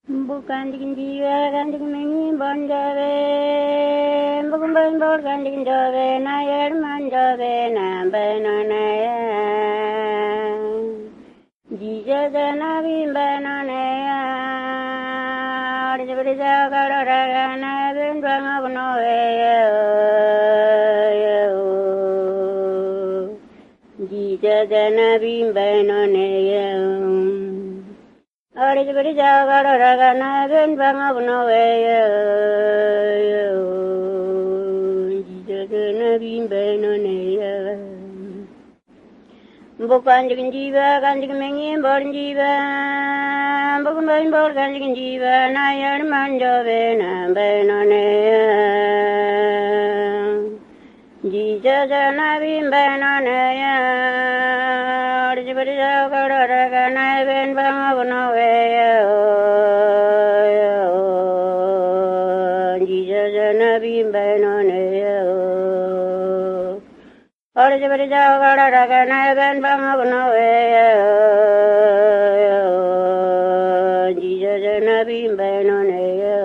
Bukandikin jiwa kandikin mengi bonjave bukumban bor kandikin jove na yerman jove na benonaya jija jana bimbenonaya arjabri jagarara na bindwanga bunoveya jija jana bimbenonaya Ari jabari jagara ragana ben banga bunoveya jijagana bimbenonaya bukanjikin jiva kanjikin mengi borin jiva bukumbain bor kanjikin jiva na yarman jove na benonaya jijagana bimbenonaya ari jabari jagara ragana ben banga bunoveya jijagana bimbenonaya ari jabari jagara ragana ben banga bunoveya jijagana bimbenonaya